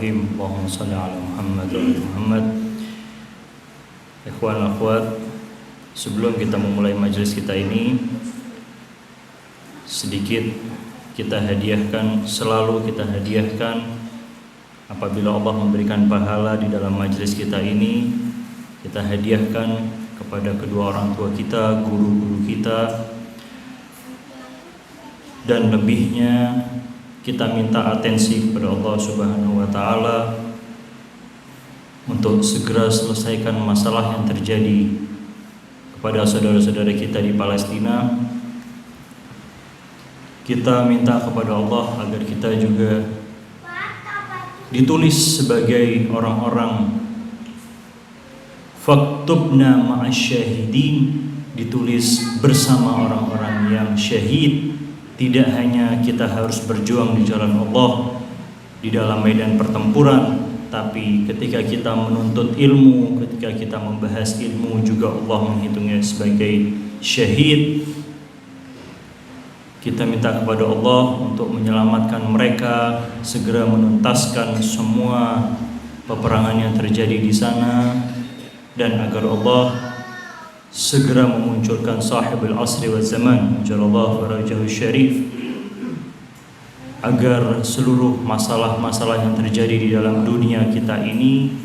Bismillahirrahmanirrahim. Allahumma shalli ala Muhammad wa ala Muhammad. Ikhwan akhwat, sebelum kita memulai majelis kita ini, sedikit selalu kita hadiahkan apabila Allah memberikan pahala di dalam majelis kita ini, kita hadiahkan kepada kedua orang tua kita, guru-guru kita, dan lebihnya kita minta atensi kepada Allah Subhanahu wa taala untuk segera selesaikan masalah yang terjadi kepada saudara-saudara kita di Palestina. Kita minta kepada Allah agar kita juga ditulis sebagai orang-orang faktubna ma'asyahidin, ditulis bersama orang-orang yang syahid. Tidak hanya kita harus berjuang di jalan Allah di dalam medan pertempuran, tapi ketika kita menuntut ilmu, ketika kita membahas ilmu juga Allah menghitungnya sebagai syahid. Kita minta kepada Allah untuk menyelamatkan mereka, segera menuntaskan semua peperangan yang terjadi di sana, dan agar Allah segera memunculkan sahibul asri wa zaman, jalallahu farajahu syarif, agar seluruh masalah-masalah yang terjadi di dalam dunia kita ini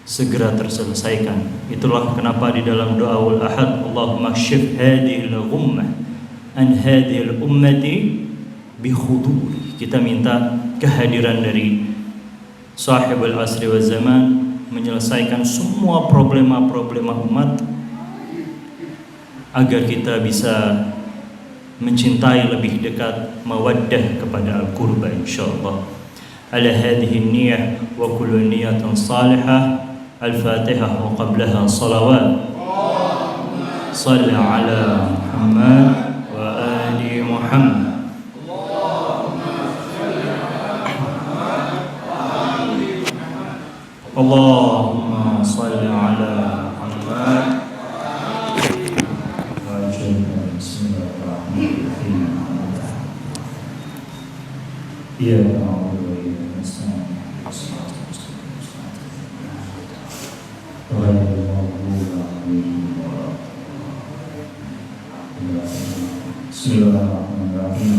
segera terselesaikan. Itulah kenapa di dalam doaul ahad, Allahumma kshif hadhil ghummah an hadhil ummati bi khuduri. Kita minta kehadiran dari sahibul asri wa zaman menyelesaikan semua problema-problema umat, agar kita bisa mencintai lebih dekat, mawaddah kepada al-qurba insyaallah. Ala hadhihi niyyah wa kullu niyyatin salihah. Al-Fatihah wa qablaha salawat. Shalli ala Muhammad wa ali Muhammad. Allahumma shalli ala Muhammad. Ya Allah, Bismillahirrahmanirrahim.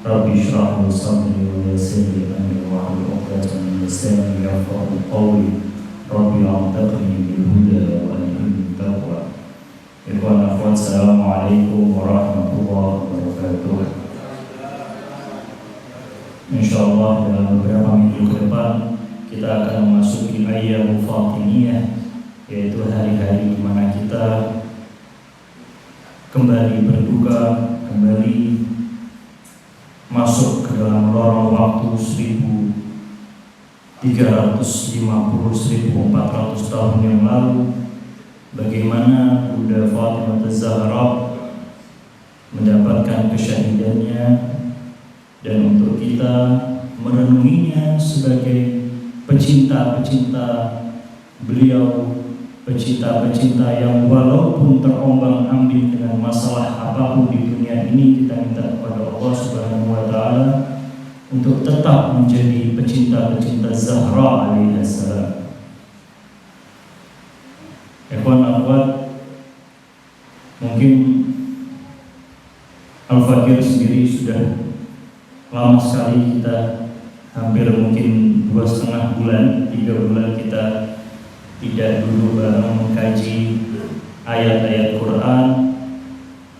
Rabbi shrah li sadri wa yassir li amri wahlul 'uqdatam min lisani yafqahu qawli. Rabbi a'taqni bil huda wa alhimni taqwa. Ikhwan akhwat, assalamualaikum warahmatullahi wabarakatuh. Insyaallah dalam beberapa minggu ke depan kita akan memasuki ayyamul fatimiyah, yaitu hari-hari di mana kita kembali berduka, kembali masuk ke dalam lorong waktu 1350-1400 tahun yang lalu. Bagaimana Bunda Fatimah Az-Zahra mendapatkan kesyahidannya, dan untuk kita merenunginya sebagai pecinta-pecinta beliau, pecinta-pecinta yang walaupun terombang-ambing dengan masalah apapun di dunia ini, kita minta kepada Allah Subhanahu wa taala untuk tetap menjadi pecinta-pecinta Zahra alaihissalam. Ikhwan akhwat, mungkin Al-Fakir sendiri sudah lama sekali, kita hampir mungkin 2,5 bulan, 3 bulan kita tidak duduk bareng mengkaji ayat-ayat Quran.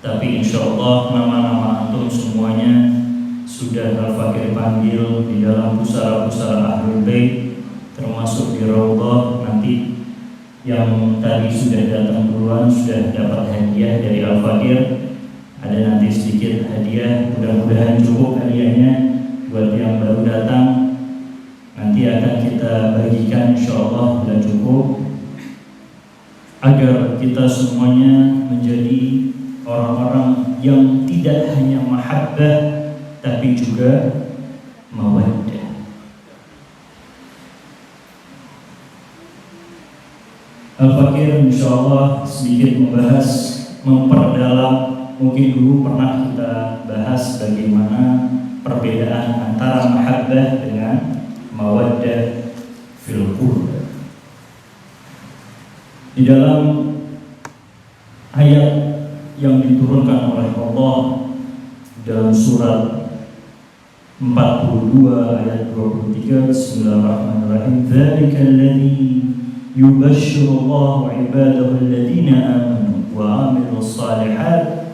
Tapi insya Allah nama-nama antum semuanya sudah Al-Fakir panggil di dalam pusara-pusara Ahlul Bait, termasuk di Raudhah. Nanti yang tadi sudah datang duluan sudah dapat hadiah dari Al-Fakir. Ada nanti sedikit hadiah, mudah-mudahan cukup hadiahnya. Buat yang baru datang, nanti akan kita bagikan insyaallah sudah cukup, agar kita semuanya menjadi orang-orang yang tidak hanya mahabbah tapi juga mawaddah. Al-Fakir insyaallah sedikit membahas, memperdalam. Mungkin dulu pernah kita bahas bagaimana perbedaan antara mahabbah dengan mawaddah, fil qurba. Di dalam ayat yang diturunkan oleh Allah dalam surat 42 ayat 23, Bismillahirrahmanirrahim. Dzalika alladzi yubashshirullahu 'ibadahu alladziina aamanu wa 'amilus shalihaat.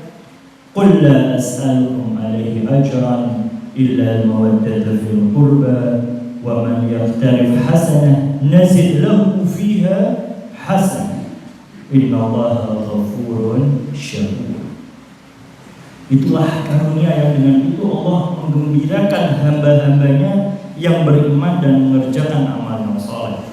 Qul la as'alukum 'alaihi ajran illa al-mawaddata fil qurba wa man yaqtarif hasanah nazid lahu fiha hasanah innallaha ghafurun syakur. Itulah karunia yang dengan itu Allah menggembirakan hamba-hambanya yang beriman dan mengerjakan amal yang saleh.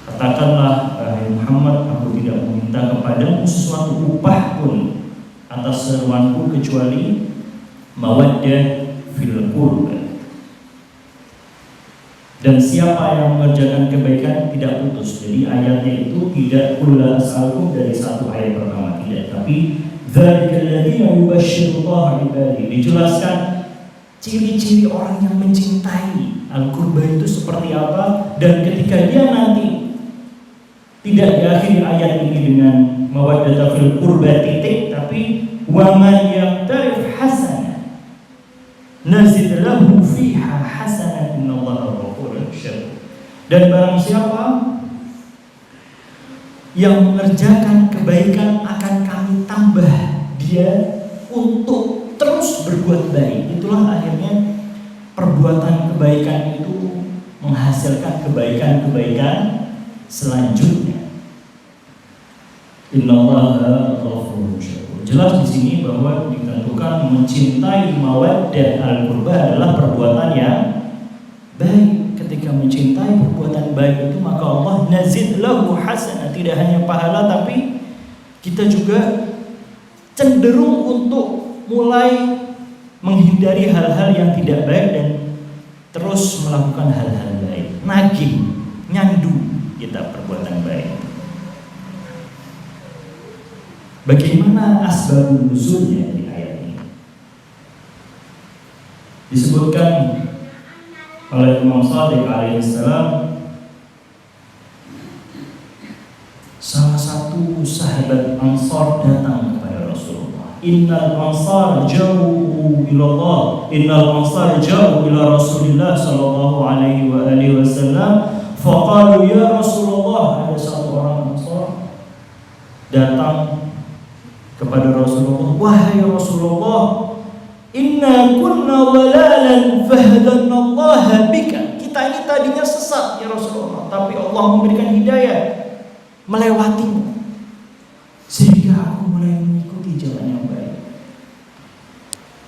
Katakanlah, wahai Muhammad, aku tidak meminta kepadamu sesuatu upah pun atas seruanku kecuali mawaddah fil qurba. Dan siapa yang mengerjakan kebaikan tidak putus. Jadi ayatnya itu tidak kulla as'alukum dari satu ayat pertama, tidak, tapi dzalika alladziina yubashshirullahu 'ibadihi. Dijelaskan ciri-ciri orang yang mencintai al-qurba itu seperti apa, dan ketika dia nanti tidak diakhiri ayat ini dengan mawaddata fil qurba titik, tapi wa man yaqtarif hasanah nazid lahu fiha hasanah innallaha ghafurun syakur. Dan barang siapa yang mengerjakan kebaikan akan kami tambah dia untuk terus berbuat baik. Itulah akhirnya perbuatan kebaikan itu menghasilkan kebaikan-kebaikan selanjutnya. Innallaha ghafurun syakur. Jelas di sini bahwa ditentukan mencintai mawaddah al-qurba adalah perbuatan yang baik. Ketika mencintai perbuatan baik itu, maka Allah nazid lahu hasanah, tidak hanya pahala tapi kita juga cenderung untuk mulai menghindari hal-hal yang tidak baik dan terus melakukan hal-hal baik. Nagih, nyandu kita perbuatan baik. Bagaimana asbabun nuzulnya di ayat ini? Disebutkan oleh Imam Shadiq alaihissalam, salah satu sahabat Ansar datang kepada Rasulullah. Innal ansar ja'u ila Allah, innal ansar ja'u ila Rasulillah sallallahu alaihi wa alihi wasallam, faqalu ya Rasulullah. Ada satu orang Ansar datang kepada Rasulullah, wahai Rasulullah, inna kunna walalan fahadanallaha bika. Kita ini tadinya sesat ya Rasulullah, tapi Allah memberikan hidayah melewatimu sehingga aku mulai mengikuti jalan yang baik.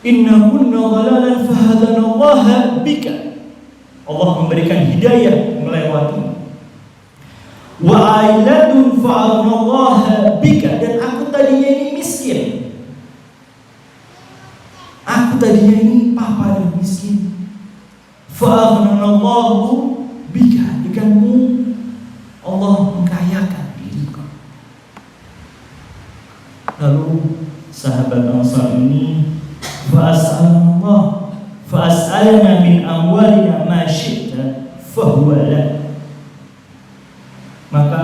Inna kunna walalan fahadanallaha bika. Allah memberikan hidayah melewatimu. Wa ailadun fa'adnallaha bika. Dan aku tadinya ini miskin, aku tadinya ini papa dan miskin. Fa'aghnanallahu bika. Denganmu Allah mengkayakan diriku. Lalu sahabat Ansar ini fa'as'alna min amwalina ma syi'ta fahuwa lak. Maka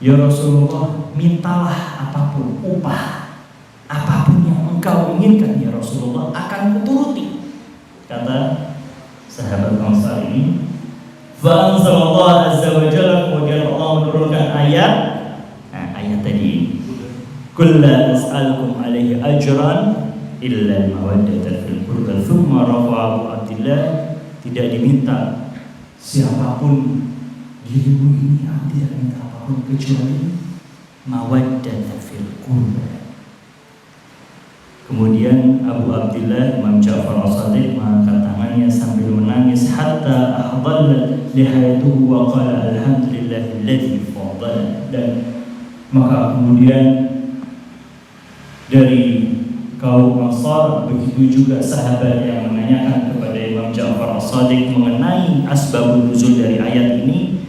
ya Rasulullah, mintalah apapun, upah apapun yang engkau inginkan ya Rasulullah, akan kuturuti. Kata sahabat Ansar ini. Fa anzalallahu azza wa jalla, kemudian Allah menurunkan ayat tadi, qul la as'alukum alaihi ajran illa mawaddata fil qurba. Tsumma rafa'a Abdullah, tidak diminta siapapun dirimu ini, aku tidak minta apapun kecuali mawaddata fil qurba. Kemudian Abu Abdullah Imam Ja'far As-Shadiq mengangkat tangannya sambil menangis hatta ahdallat lihayatuhu wa qala alhamdulillahilladzi fadala. Dan maka kemudian dari kaum Ansar, begitu juga sahabat yang menanyakan kepada Imam Ja'far As-Shadiq mengenai asbabun nuzul dari ayat ini,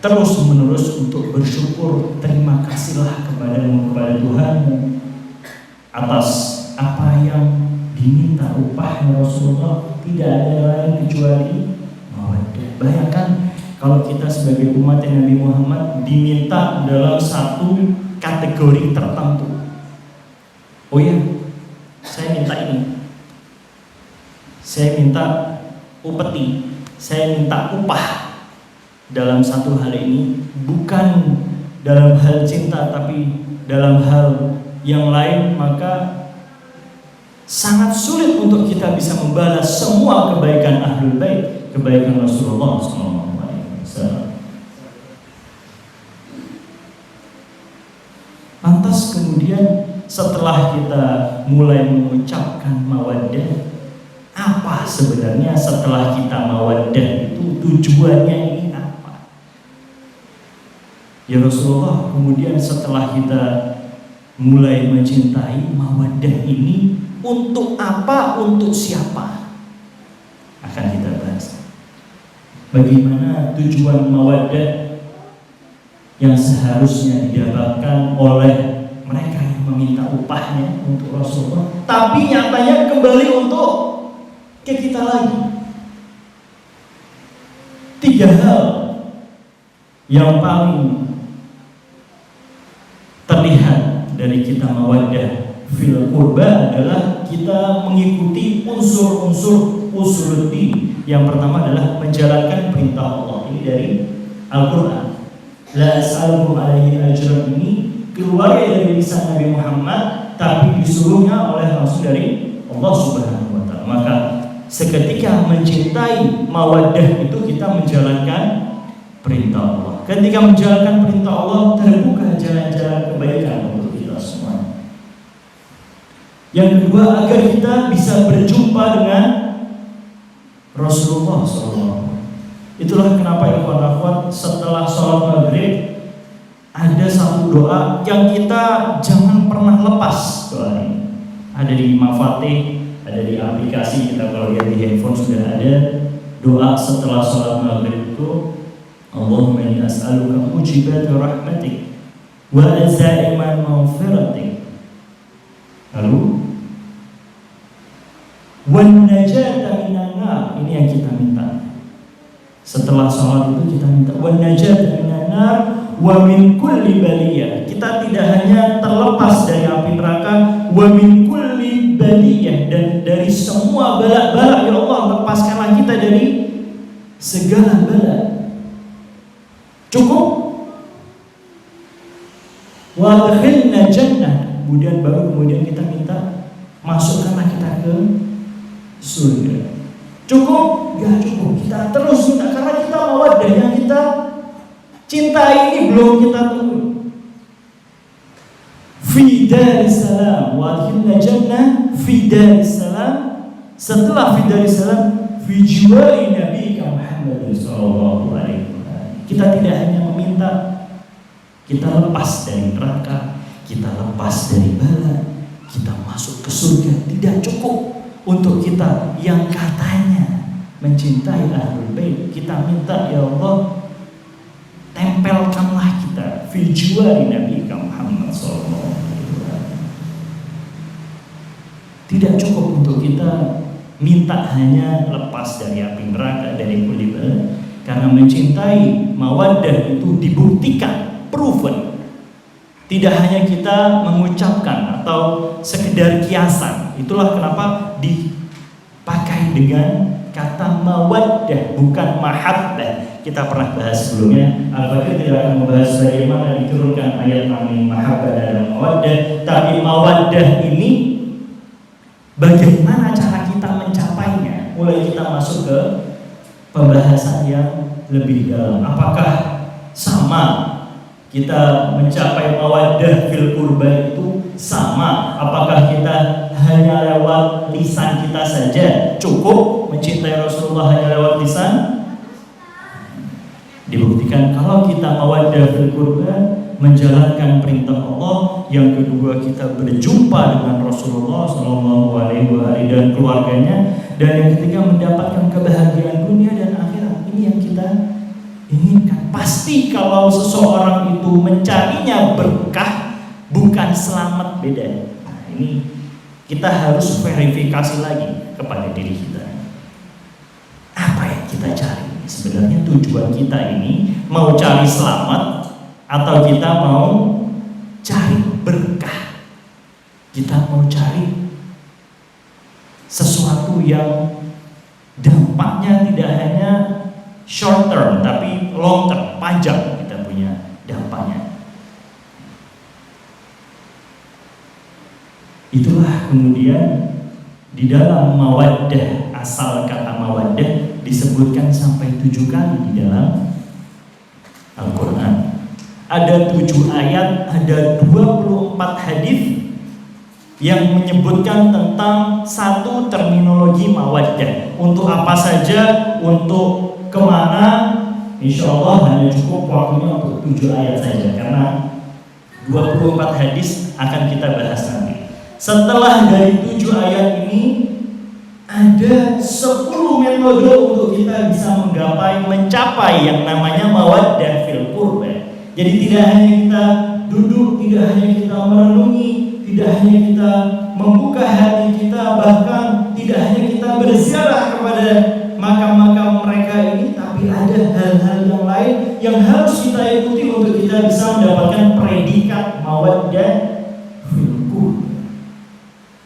terus menerus untuk bersyukur, terima kasihlah kepadamu, kepada Tuhanmu, atas apa yang diminta upahnya Rasulullah. Tidak ada lain kecuali mawaddah Bayangkan kalau kita sebagai umat Nabi Muhammad diminta dalam satu kategori tertentu. Oh ya, saya minta ini, saya minta upeti, saya minta upah dalam satu hal ini, bukan dalam hal cinta tapi dalam hal yang lain, maka sangat sulit untuk kita bisa membalas semua kebaikan Ahlul Bait, kebaikan Rasulullah SAW. Lantas kemudian setelah kita mulai mengucapkan mawaddah, apa sebenarnya setelah kita mawaddah itu tujuannya ini apa? Ya Rasulullah, kemudian setelah kita mulai mencintai mawaddah ini, untuk apa, untuk siapa? Akan kita bahas. Bagaimana tujuan mawaddah yang seharusnya didapatkan oleh mereka yang meminta upahnya untuk Rasulullah, tapi nyatanya kembali untuk ke kita lagi. 3 hal yang paling terlihat dari kita mawaddah fil qurba adalah kita mengikuti unsur-unsur usuluddin. Yang pertama adalah menjalankan perintah Allah. Ini dari Al-Quran. La as'alukum alaihi ajran ini keluar dari lisan Nabi Muhammad, tapi disuruhnya oleh langsung dari Allah Subhanahu wa Ta'ala. Maka seketika mencintai mawaddah itu kita menjalankan perintah Allah. Ketika menjalankan perintah Allah, terbuka jalan-jalan kebaikan untuk kita semua. Yang kedua, agar kita bisa berjumpa dengan Rasulullah SAW. Itulah kenapa ikhwan-akhwat setelah sholat maghrib ada satu doa yang kita jangan pernah lepas. Doa ini ada di Mafatih, ada di aplikasi kita, kalau lihat di handphone sudah ada. Doa setelah sholat maghrib itu, Allahumma inni as'aluka mujibati rahmatik wa azaiman maghfiratik, lalu wan najata minan nar. Ini yang kita minta. Setelah sholat itu kita minta wan najata minan nar wa min kulli baliyah. Kita tidak hanya terlepas dari api neraka, wa min kulli baliyah, dan dari semua bala-bala. Ya Allah, lepaskanlah kita dari segala bala. Cukup. Wa adkhilna jannah. Kemudian kita minta masukkanlah kita ke surga. Cukup? Gak cukup. Kita terus minta karena kita mawaddah yang kita cintai ini belum kita temui. Fi daris salam wa adkhilna jannah fi daris salam. Setelah fi daris salam, fi jiwari Nabi Muhammad sallallahu alaihi wasallam. Kita tidak hanya meminta kita lepas dari neraka, kita lepas dari bala, kita masuk ke surga. Tidak cukup untuk kita yang katanya mencintai Ahlul Bait. Kita minta, ya Allah, tempelkanlah kita fil jiwari Nabi Muhammad sallallahu alaihi wasallam. Tidak cukup untuk kita minta hanya lepas dari api neraka, dari kulli bala. Karena mencintai mawaddah itu dibuktikan, proven. Tidak hanya kita mengucapkan atau sekedar kiasan. Itulah kenapa dipakai dengan kata mawaddah, bukan mahabbah. Kita pernah bahas sebelumnya. Al-Baqir tidak akan membahas bagaimana diturunkan ayat tentang mahabbah dan mawaddah, tapi mawaddah ini bagaimana cara kita mencapainya. Mulai kita masuk ke pembahasan yang lebih dalam. Apakah sama kita mencapai mawaddah fil qurba itu sama? Apakah kita hanya lewat lisan kita saja cukup mencintai Rasulullah hanya lewat lisan? Dibuktikan kalau kita mawaddah fil qurba, menjalankan perintah Allah. Yang kedua, kita berjumpa dengan Rasulullah sallallahu alaihi wasallam dan keluarganya. Dan yang ketiga, mendapatkan kebahagiaan dunia dan akhirat. Ini yang kita inginkan. Pasti kalau seseorang itu mencarinya berkah, bukan selamat, beda. Nah, ini kita harus verifikasi lagi kepada diri kita. Apa yang kita cari? Sebenarnya tujuan kita ini mau cari selamat atau kita mau cari berkah? Kita mau cari sesuatu yang dampaknya tidak hanya short term tapi long term, panjang kita punya dampaknya. Itulah kemudian di dalam mawaddah, asal kata mawaddah disebutkan sampai 7 kali di dalam Al-Quran. Ada 7 ayat, ada 24 hadis yang menyebutkan tentang satu terminologi mawaddah. Untuk apa saja, untuk kemana, insya Allah hanya cukup waktunya untuk 7 ayat saja, karena 24 hadis akan kita bahas nanti. Setelah dari 7 ayat ini, ada 10 metode untuk kita bisa mencapai yang namanya mawaddah fil qurba. Jadi tidak hanya kita duduk, tidak hanya kita merenungi, tidak hanya kita membuka hati kita, bahkan tidak hanya kita berziarah kepada makam-makam mereka ini, tapi ada hal-hal yang lain yang harus kita ikuti untuk kita bisa mendapatkan predikat mawaddah